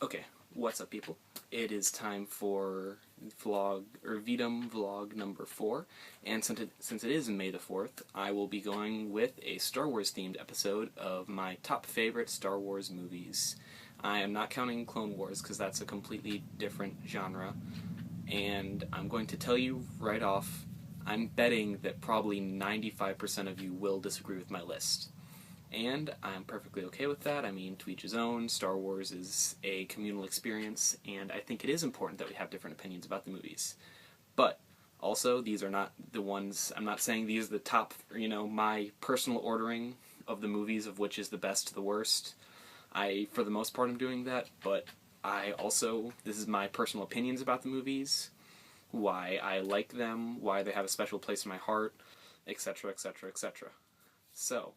Okay, what's up, people? It is time for vlog, or VEDM vlog number 4, and since it is May the 4th, I will be going with a Star Wars themed episode of my top favorite Star Wars movies. I am not counting Clone Wars because that's a completely different genre, and I'm going to tell you right off, I'm betting that probably 95% of you will disagree with my list. And I'm perfectly okay with that. I mean, to each his own. Star Wars is a communal experience, and I think it is important that we have different opinions about the movies. But, also, these are not the ones, I'm not saying these are the top, my personal ordering of the movies of which is the best to the worst. For the most part, am doing that, but this is my personal opinions about the movies, why I like them, why they have a special place in my heart, etc., etc., etc. So,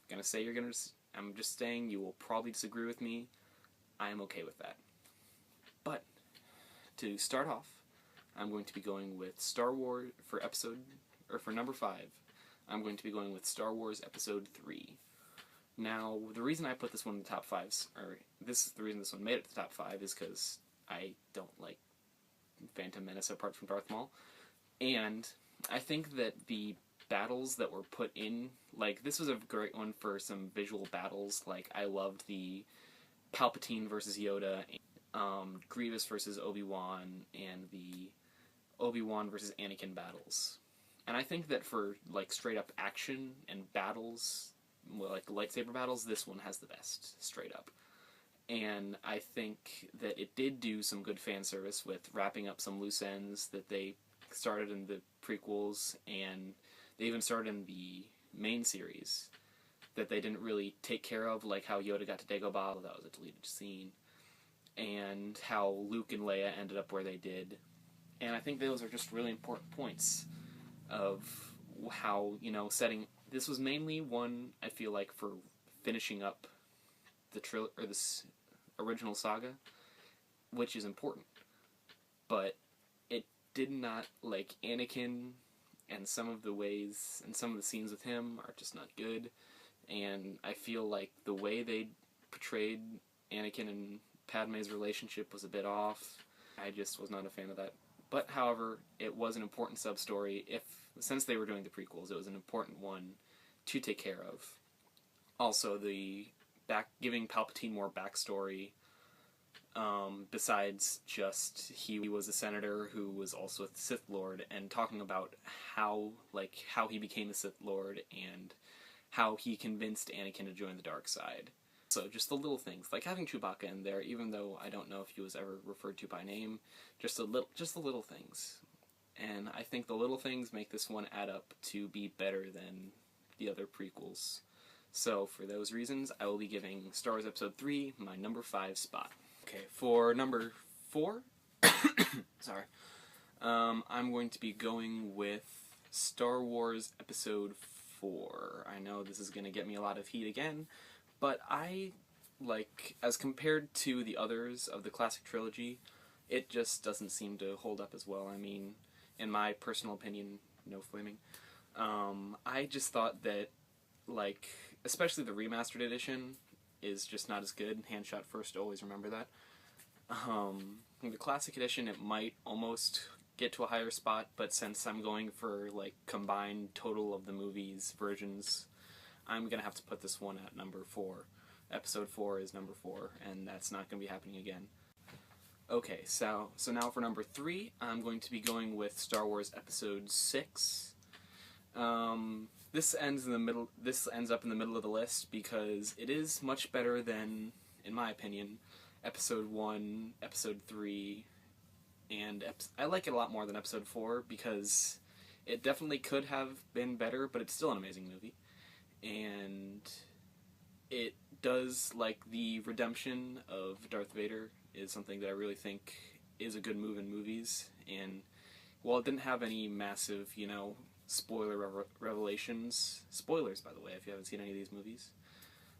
I'm just saying you will probably disagree with me. I am okay with that. But, to start off, I'm going to be going with Star Wars for number 5. I'm going to be going with Star Wars Episode 3. Now, the reason I put this one in the top 5s, the reason this one made it to the top 5 is because I don't like Phantom Menace apart from Darth Maul. And I think that the battles that were put in, this was a great one for some visual battles. I loved the Palpatine versus Yoda, Grievous versus Obi-Wan, and the Obi-Wan versus Anakin battles. And I think that for, straight up action and battles, lightsaber battles, this one has the best, straight up. And I think that it did do some good fan service with wrapping up some loose ends that they started in the prequels, and they even started in the main series that they didn't really take care of, like how Yoda got to Dagobah, that was a deleted scene, and how Luke and Leia ended up where they did. And I think those are just really important points of how, this was mainly one, I feel like, for finishing up this original saga, which is important. But it did not, Anakin, and some of the scenes with him are just not good, and I feel like the way they portrayed Anakin and Padme's relationship was a bit off. I just was not a fan of that. But, however, it was an important sub-story. Since they were doing the prequels, it was an important one to take care of. Also, giving Palpatine more backstory, besides just he was a senator who was also a Sith Lord, and talking about how he became a Sith Lord and how he convinced Anakin to join the dark side. So just the little things, like having Chewbacca in there, even though I don't know if he was ever referred to by name, just the little things. And I think the little things make this one add up to be better than the other prequels. So for those reasons, I will be giving Star Wars Episode 3 my number 5 spot. Okay, for number 4, sorry, I'm going to be going with Star Wars Episode 4. I know this is going to get me a lot of heat again, but as compared to the others of the classic trilogy, it just doesn't seem to hold up as well. I mean, in my personal opinion, no flaming, I just thought that, especially the remastered edition is just not as good. Hand shot first, always remember that. The classic edition, it might almost get to a higher spot, but since I'm going for, combined total of the movies versions, I'm gonna have to put this one at number 4. Episode 4 is number 4, and that's not gonna be happening again. Okay, so now for number 3, I'm going to be going with Star Wars Episode 6. This ends up in the middle of the list because it is much better than, in my opinion, Episode 1, Episode 3, and I like it a lot more than Episode 4 because it definitely could have been better, but it's still an amazing movie. And it does, the redemption of Darth Vader is something that I really think is a good move in movies, and while it didn't have any massive, spoiler revelations, spoilers by the way if you haven't seen any of these movies,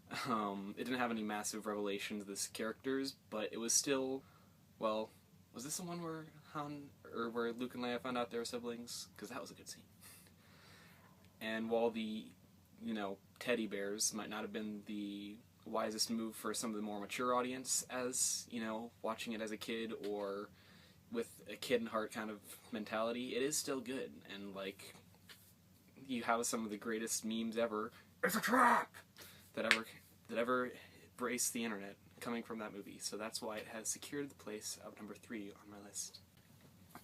it didn't have any massive revelations of these characters, but it was still, well, was this the one where where Luke and Leia found out they were siblings? Because that was a good scene. And while the, teddy bears might not have been the wisest move for some of the more mature audience, as, you know, watching it as a kid or with a kid in heart kind of mentality, it is still good. And, like, you have some of the greatest memes ever, it's a trap, that ever graced the internet coming from that movie. So that's why it has secured the place of number 3 on my list.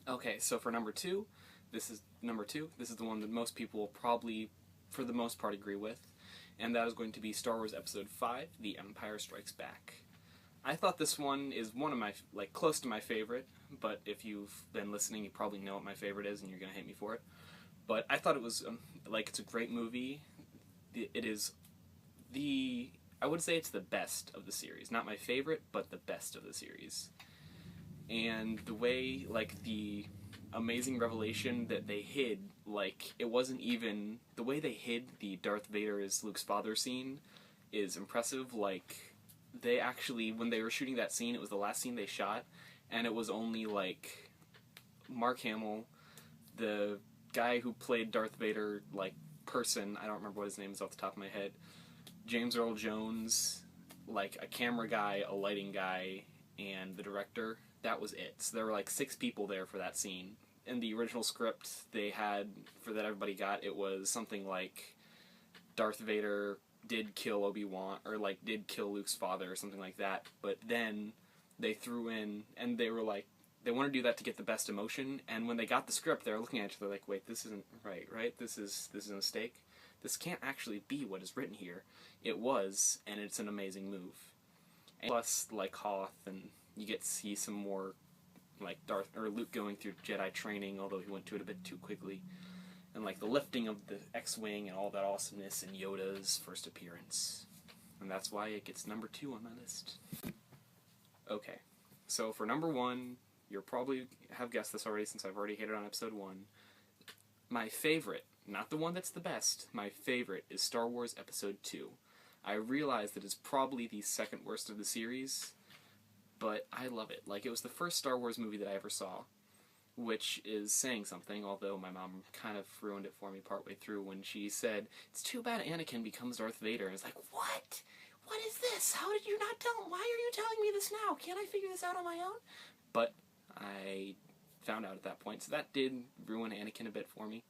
Okay, so for number 2, this is the one that most people will probably, for the most part, agree with, and that is going to be Star Wars Episode 5, The Empire Strikes Back. I thought this one is one of my, like, close to my favorite, but if you've been listening, you probably know what my favorite is, and you're gonna hate me for it. But I thought it was, like, it's a great movie. It is I would say it's the best of the series. Not my favorite, but the best of the series. And the way, like, the amazing revelation that they hid, like, it wasn't even, the way they hid the Darth Vader is Luke's father scene is impressive. Like, they actually, when they were shooting that scene, it was the last scene they shot, and it was only, like, Mark Hamill, the guy who played Darth Vader, like, person, I don't remember what his name is off the top of my head, James Earl Jones, like, a camera guy, a lighting guy, and the director. That was it. So there were, like, 6 people there for that scene. In the original script they had, for that everybody got, it was something like Darth Vader did kill Obi-Wan, or, like, did kill Luke's father, or something like that. But then they threw in, and they were like, they want to do that to get the best emotion, and when they got the script, they were looking at each other like, wait, this isn't right? This is a mistake? This can't actually be what is written here. It was, and it's an amazing move. And plus, like, Hoth, and you get to see some more, like, Luke going through Jedi training, although he went to it a bit too quickly. And, like, the lifting of the X-Wing and all that awesomeness, and Yoda's first appearance. And that's why it gets number 2 on my list. Okay, so for number 1, you probably have guessed this already since I've already hit it on episode 1. My favorite, not the one that's the best, my favorite is Star Wars Episode 2. I realize that it's probably the second worst of the series, but I love it. Like, it was the first Star Wars movie that I ever saw, which is saying something, although my mom kind of ruined it for me partway through when she said, it's too bad Anakin becomes Darth Vader. And I was like, what? What is this? How did you not tell? Why are you telling me this now? Can't I figure this out on my own? But I found out at that point, so that did ruin Anakin a bit for me.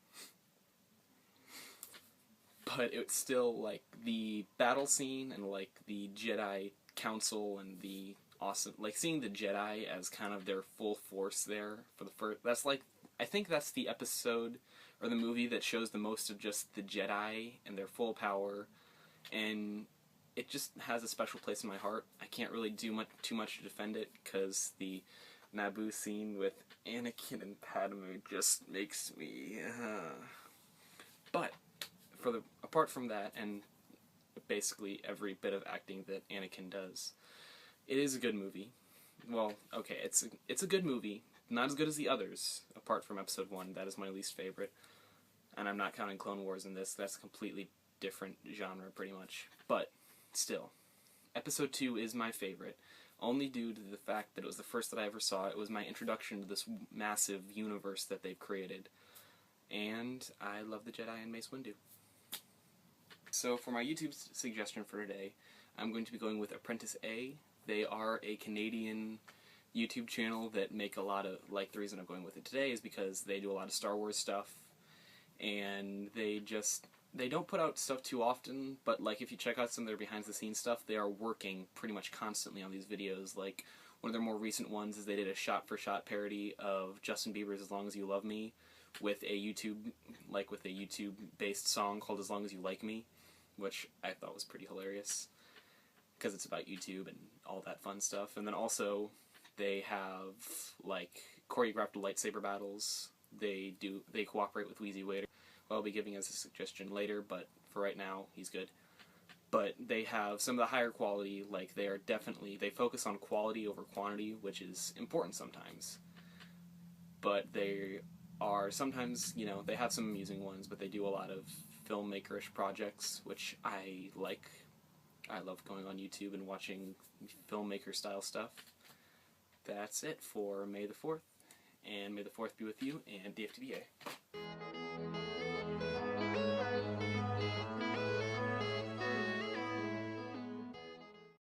But it's still, like, the battle scene and, like, the Jedi Council and the awesome, like, seeing the Jedi as kind of their full force there for the first, that's, like, I think that's the episode or the movie that shows the most of just the Jedi and their full power, and it just has a special place in my heart. I can't really do too much to defend it, because the Naboo scene with Anakin and Padme just makes me, But apart from that, and basically every bit of acting that Anakin does, it is a good movie. Well, okay, it's a good movie. Not as good as the others, apart from Episode 1. That is my least favorite. And I'm not counting Clone Wars in this. That's a completely different genre, pretty much. But, still, Episode 2 is my favorite, only due to the fact that it was the first that I ever saw. It was my introduction to this massive universe that they've created. And I love the Jedi and Mace Windu. So for my YouTube suggestion for today, I'm going to be going with Apprentice A. They are a Canadian YouTube channel that make a lot of, like, the reason I'm going with it today is because they do a lot of Star Wars stuff, and they don't put out stuff too often, but, like, if you check out some of their behind-the-scenes stuff, they are working pretty much constantly on these videos. Like, one of their more recent ones is they did a shot-for-shot parody of Justin Bieber's As Long As You Love Me with a YouTube-based song called As Long As You Like Me, which I thought was pretty hilarious, because it's about YouTube and all that fun stuff. And then also, they have, like, choreographed lightsaber battles. They cooperate with Wheezy Waiter. Well, I'll be giving us a suggestion later, but for right now, he's good. But they have some of the higher quality, like, they focus on quality over quantity, which is important sometimes. But they are sometimes, you know, they have some amusing ones, but they do a lot of filmmaker-ish projects, which I like. I love going on YouTube and watching filmmaker-style stuff. That's it for May the 4th, and may the 4th be with you, and DFTBA.